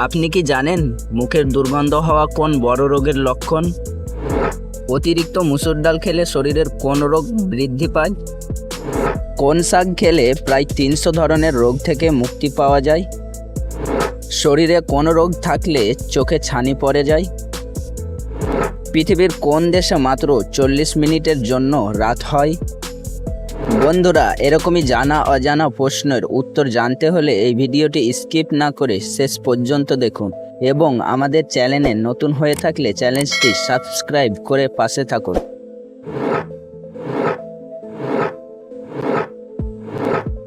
আপনি কি জানেন মুখের দুর্গন্ধ হওয়া কোন বড় রোগের লক্ষণ? অতিরিক্ত মুসুর ডাল খেলে শরীরের কোন রোগ বৃদ্ধি পায়? কোন শাক খেলে প্রায় 300 ধরনের রোগ থেকে মুক্তি পাওয়া যায়? শরীরে কোন রোগ থাকলে চোখে ছানি পড়ে যায়? পৃথিবীর কোন দেশে মাত্র 40 মিনিটের জন্য রাত হয়? বন্ধুরা, এরকমই জানা অজানা প্রশ্নের উত্তর জানতে হলে এই ভিডিওটি স্কিপ না করে শেষ পর্যন্ত দেখুন এবং আমাদের চ্যানেলে নতুন হয়ে থাকলে চ্যানেলটি সাবস্ক্রাইব করে পাশে থাকুন।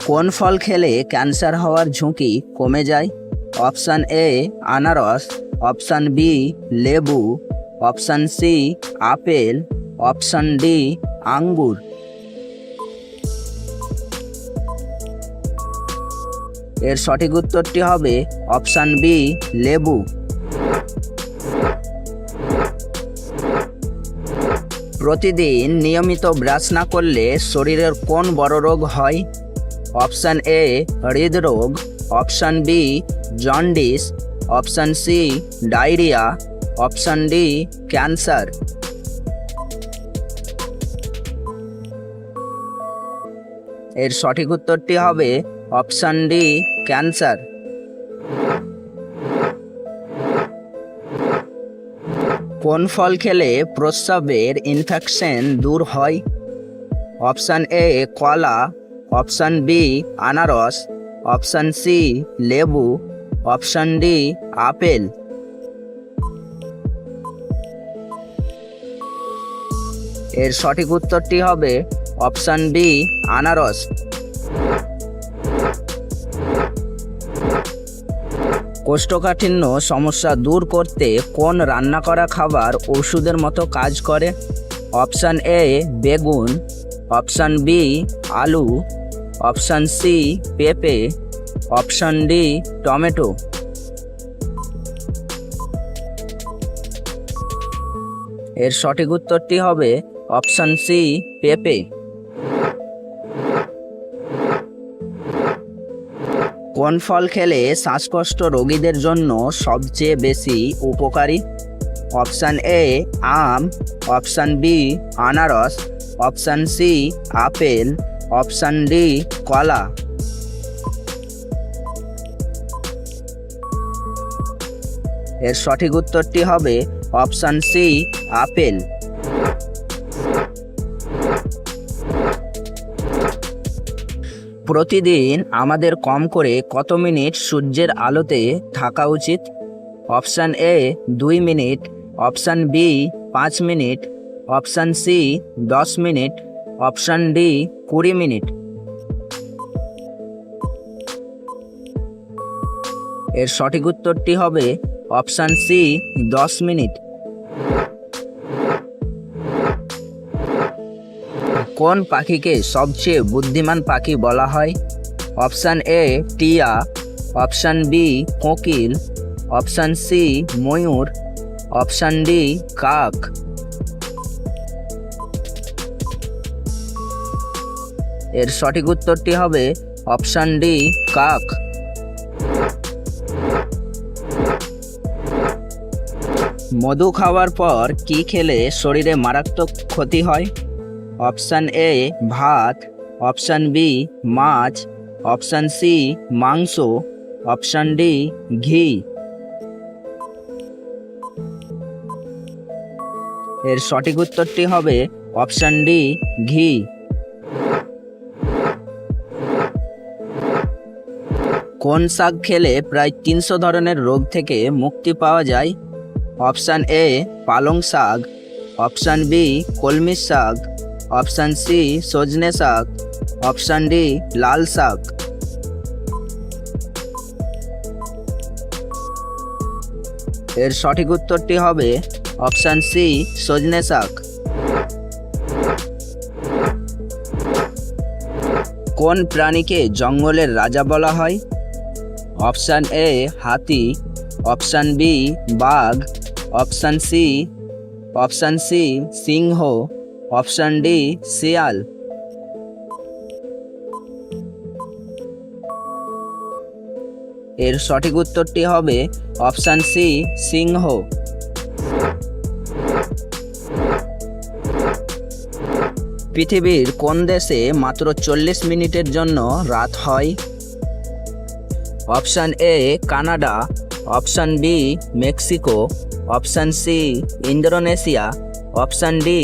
কোন ফল খেলে ক্যান্সার হওয়ার ঝুঁকি কমে যায়? অপশান এ আনারস, অপশান বি লেবু, option C apple, option D আঙ্গুর। এর সঠিক উত্তরটি হবে অপশান বি লেবু। প্রতিদিন নিয়মিত ব্রাশ না করলে শরীরের কোন বড় রোগ হয়? অপশান এ হৃদরোগ, option B jaundice, option C diarrhoea, option D cancer. এর সঠিক উত্তরটি হবে অপশান ডি ক্যান্সার। কোন ফল খেলে প্রস্রাবের ইনফেকশন দূর হয়? অপশান এ কলা, অপশান বি আনারস, অপশান সি লেবু, অপশান ডি আপেল। এর সঠিক উত্তরটি হবে অপশান বি আনারস। কোষ্ঠকাঠিন্য সমস্যা দূর করতে কোন রান্না করা খাবার ওষুধের মতো কাজ করে? অপশান এ বেগুন, অপশান বি আলু, অপশান সি পেঁপে, অপশান ডি টমেটো। এর সঠিক উত্তরটি হবে অপশান সি পেঁপে। কোন ফল খেলে শ্বাসকষ্ট রোগীদের জন্য সবচেয়ে বেশি উপকারী? অপশান এ আম, অপশান বি আনারস, option C apple, option D কলা। এর সঠিক উত্তরটি হবে অপশান সি আপেল। প্রতিদিন আমাদের কম করে কত মিনিট সূর্যের আলোতে থাকা উচিত? Option A 2 minute, option B 5 minute, option C 10 minute, option D 20 minute. এর সঠিক উত্তরটি হবে অপশান সি 10 মিনিট। কোন পাখিকে সবচেয়ে বুদ্ধিমান পাখি বলা হয়? অপশান এ টিয়া, অপশান বি কোকিল, অপশান সি ময়ূর, অপশান ডি কাক। এর সঠিক উত্তরটি হবে অপশান ডি কাক। মধু খাওয়ার পর কি খেলে শরীরে মারাত্মক ক্ষতি হয়? অপশান এ ভাত, অপশান বি মাছ, অপশান সি মাংস, অপশান ডি ঘি। এর সঠিক উত্তরটি হবে অপশান ডি ঘি। কোন শাক খেলে প্রায় 300 ধরনের রোগ থেকে মুক্তি পাওয়া যায়? অপশান এ পালং শাক, অপশান বি কলমি শাক, অপশান সি সজনে শাক, অপশান ডি লাল শাক। এর সঠিক উত্তরটি হবে অপশান সি সজনে শাক। কোন প্রাণীকে জঙ্গলের রাজা বলা হয়? অপশান এ হাতি, অপশান বি বাঘ, অপশান সি সিংহ, অপশান ডি শিয়াল। এর সঠিক উত্তরটি হবে অপশান সি, সিংহ। পৃথিবীর কোন দেশে মাত্র 40 মিনিটের জন্য রাত হয়? Option A Canada, option B Mexico, option C Indonesia, option D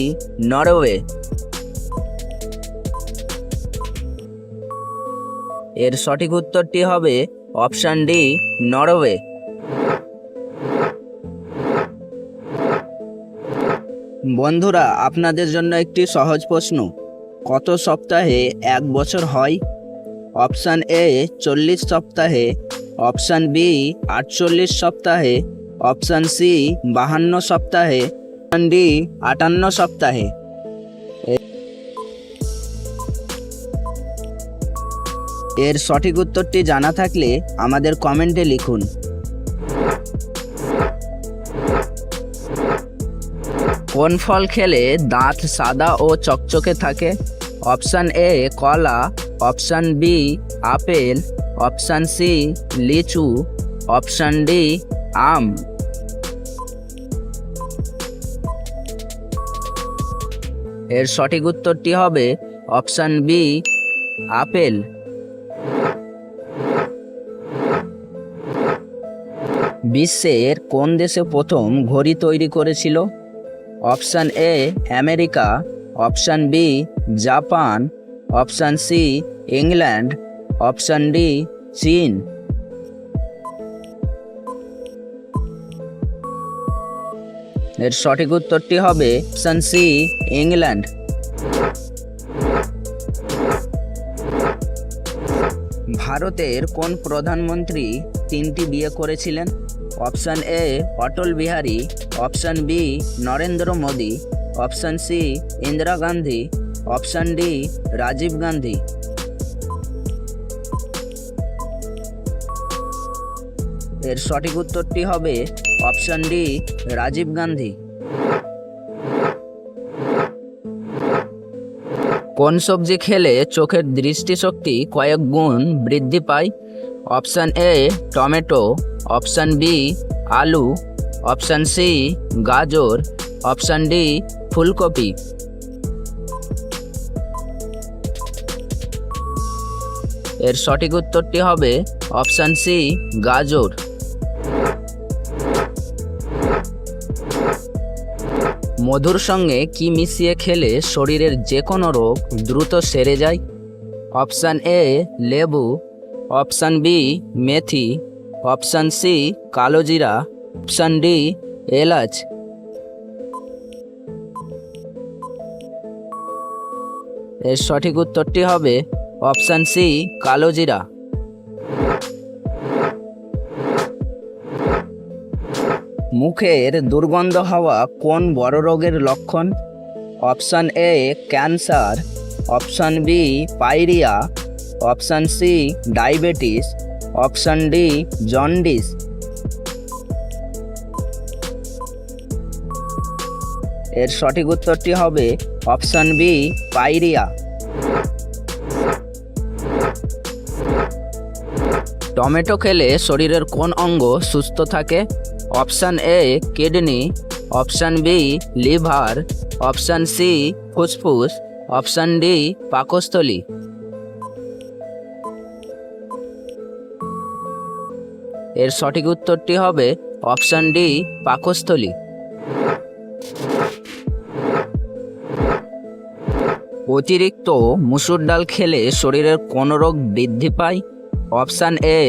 Norway. এর সঠিক উত্তরটি হবে অপশান ডি, নরওয়ে। বন্ধুরা, আপনাদের জন্য একটি সহজ প্রশ্ন। কত সপ্তাহে এক বছর হয়? অপশান এ 40 সপ্তাহে, অপশান বি 48 সপ্তাহে, অপশান সি 52 সপ্তাহে, অপশান ডি 58 সপ্তাহে। এর সঠিক উত্তরটি জানা থাকলে আমাদের কমেন্টে লিখুন। কোন ফল খেলে দাঁত সাদা ও চকচকে থাকে? অপশান এ কলা, option B apple, option C লিচু, অপশান ডি আম। এর সঠিক উত্তরটি হবে অপশান বি, আপেল। বিশ্বের কোন দেশে প্রথম ঘড়ি তৈরি করেছিল? Option A America, option B Japan, option C England, option D চীন। এর সঠিক উত্তরটি হবে অপশান সি, ইংল্যান্ড। ভারতের কোন প্রধানমন্ত্রী 3টি বিয়ে করেছিলেন? Option A Atal Bihari, option B Narendra Modi, option C Indira Gandhi, option D Rajiv Gandhi. এর সঠিক উত্তরটি হবে অপশান ডি, রাজীব গান্ধী। কোন সবজি খেলে চোখের দৃষ্টিশক্তি কয়েক গুণ বৃদ্ধি পায়? Option A tomato, option B আলু, অপশান সি গাজর, অপশান ডি ফুলকপি। এর সঠিক উত্তরটি হবে অপশান সি, গাজর। মধুর সঙ্গে কি মিশিয়ে খেলে শরীরের যে কোনো রোগ দ্রুত সেরে যায়? অপশান এ লেবু, অপশান বি মেথি, অপশান সি কালোজিরা, অপশান ডি এলাচ। এর সঠিক উত্তরটি হবে অপশান সি, কালোজিরা। মুখের দুর্গন্ধ হওয়া কোন বড় রোগের লক্ষণ? Option A cancer, option B pyorrhoea, option C diabetes, option D jaundice. এর সঠিক উত্তরটি হবে অপশান বি, পাইরিয়া। টমেটো খেলে শরীরের কোন অঙ্গ সুস্থ থাকে? Option A kidney, option B liver, option C ফুসফুস, অপশান ডি পাকস্থলী। এর সঠিক উত্তরটি হবে অপশান ডি, পাকস্থলী। অতিরিক্ত মুসুর ডাল খেলে শরীরের কোন রোগ বৃদ্ধি পায়? অপশান এ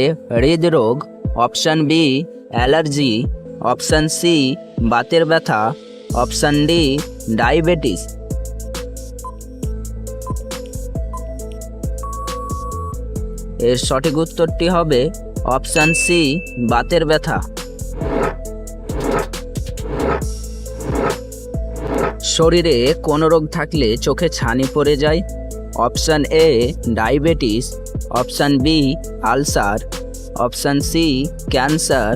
হৃদরোগ, option B allergy, option C বাতের ব্যথা, অপশান ডি ডায়াবেটিস। এর সঠিক উত্তরটি হবে অপশান সি, বাতের ব্যথা। শরীরে কোন রোগ থাকলে চোখে ছানি পড়ে যায়? Option A diabetes, option B ulcer, option C cancer,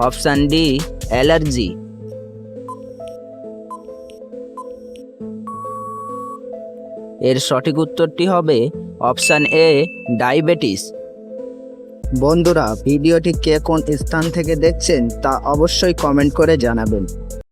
option D allergy. এর সঠিক উত্তরটি হবে অপশান এ ডায়াবেটিস। বন্ধুরা, ভিডিওটি কে কোন স্থান থেকে দেখছেন তা অবশ্যই কমেন্ট করে জানাবেন।